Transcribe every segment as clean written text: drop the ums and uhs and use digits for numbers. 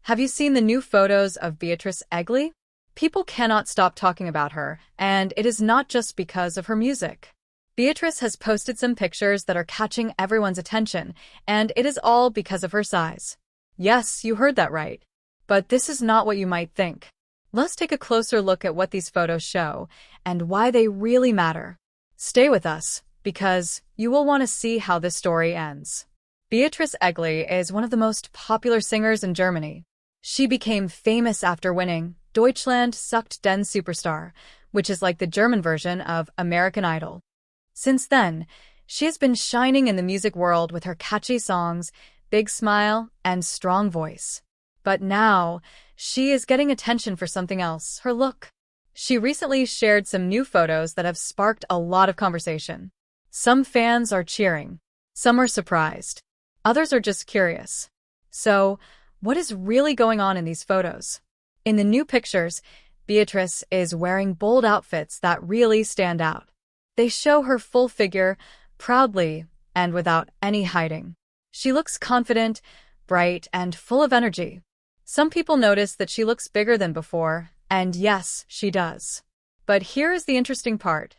Have you seen the new photos of Beatrice Egli? People cannot stop talking about her, and it is not just because of her music. Beatrice has posted some pictures that are catching everyone's attention, and it is all because of her size. Yes, you heard that right. But this is not what you might think. Let's take a closer look at what these photos show and why they really matter. Stay with us, because you will want to see how this story ends. Beatrice Egli is one of the most popular singers in Germany. She became famous after winning Deutschland sucht den Superstar, which is like the German version of American Idol. Since then, she has been shining in the music world with her catchy songs, big smile, and strong voice. But now, she is getting attention for something else, her look. She recently shared some new photos that have sparked a lot of conversation. Some fans are cheering. Some are surprised. Others are just curious. So, what is really going on in these photos? In the new pictures, Beatrice is wearing bold outfits that really stand out. They show her full figure, proudly, and without any hiding. She looks confident, bright, and full of energy. Some people notice that she looks bigger than before, and yes, she does. But here is the interesting part.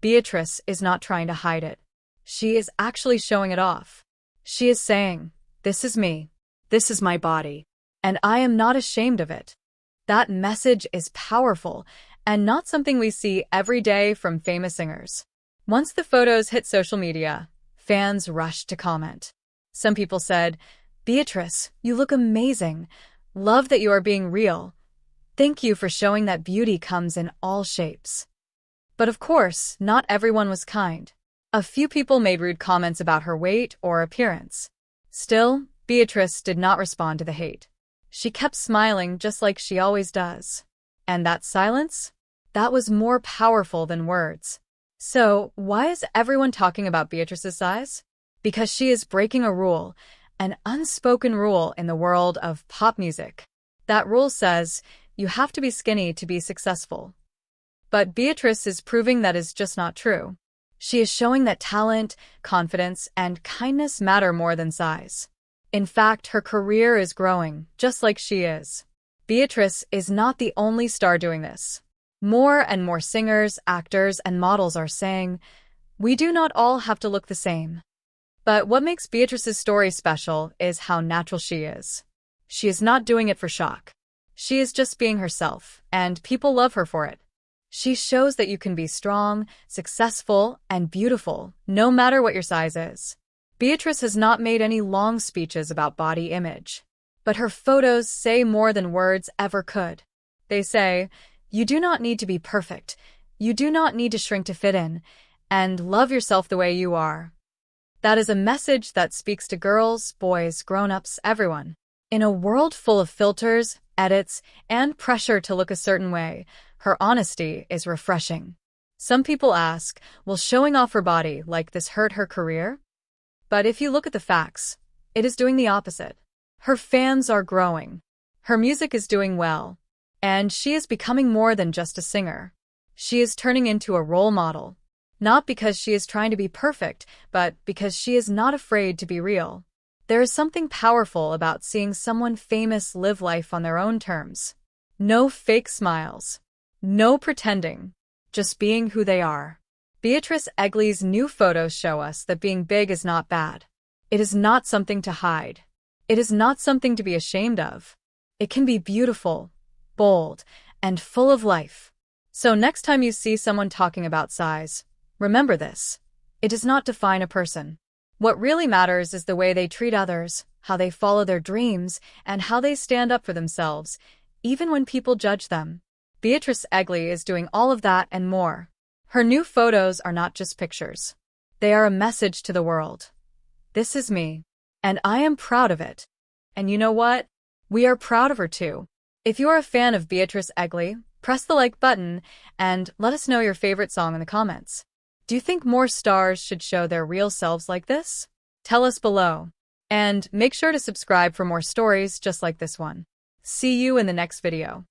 Beatrice is not trying to hide it. She is actually showing it off. She is saying, "This is me. This is my body. And I am not ashamed of it." That message is powerful and not something we see every day from famous singers. Once the photos hit social media, fans rushed to comment. Some people said, "Beatrice, you look amazing. Love that you are being real. Thank you for showing that beauty comes in all shapes." But of course, not everyone was kind. A few people made rude comments about her weight or appearance. Still, Beatrice did not respond to the hate. She kept smiling just like she always does. And that silence? That was more powerful than words. So, why is everyone talking about Beatrice's size? Because she is breaking a rule, an unspoken rule in the world of pop music. That rule says, you have to be skinny to be successful. But Beatrice is proving that is just not true. She is showing that talent, confidence, and kindness matter more than size. In fact, her career is growing, just like she is. Beatrice is not the only star doing this. More and more singers, actors, and models are saying, we do not all have to look the same. But what makes Beatrice's story special is how natural she is. She is not doing it for shock. She is just being herself, and people love her for it. She shows that you can be strong, successful, and beautiful, no matter what your size is. Beatrice has not made any long speeches about body image. But her photos say more than words ever could. They say, you do not need to be perfect, you do not need to shrink to fit in, and love yourself the way you are. That is a message that speaks to girls, boys, grown-ups, everyone. In a world full of filters, edits, and pressure to look a certain way, her honesty is refreshing. Some people ask, will showing off her body like this hurt her career? But if you look at the facts, it is doing the opposite. Her fans are growing. Her music is doing well. And she is becoming more than just a singer. She is turning into a role model. Not because she is trying to be perfect, but because she is not afraid to be real. There is something powerful about seeing someone famous live life on their own terms. No fake smiles. No pretending. Just being who they are. Beatrice Egli's new photos show us that being big is not bad. It is not something to hide. It is not something to be ashamed of. It can be beautiful, bold, and full of life. So next time you see someone talking about size, remember this. It does not define a person. What really matters is the way they treat others, how they follow their dreams, and how they stand up for themselves, even when people judge them. Beatrice Egli is doing all of that and more. Her new photos are not just pictures. They are a message to the world. This is me. And I am proud of it. And you know what? We are proud of her too. If you are a fan of Beatrice Egli, press the like button and let us know your favorite song in the comments. Do you think more stars should show their real selves like this? Tell us below. And make sure to subscribe for more stories just like this one. See you in the next video.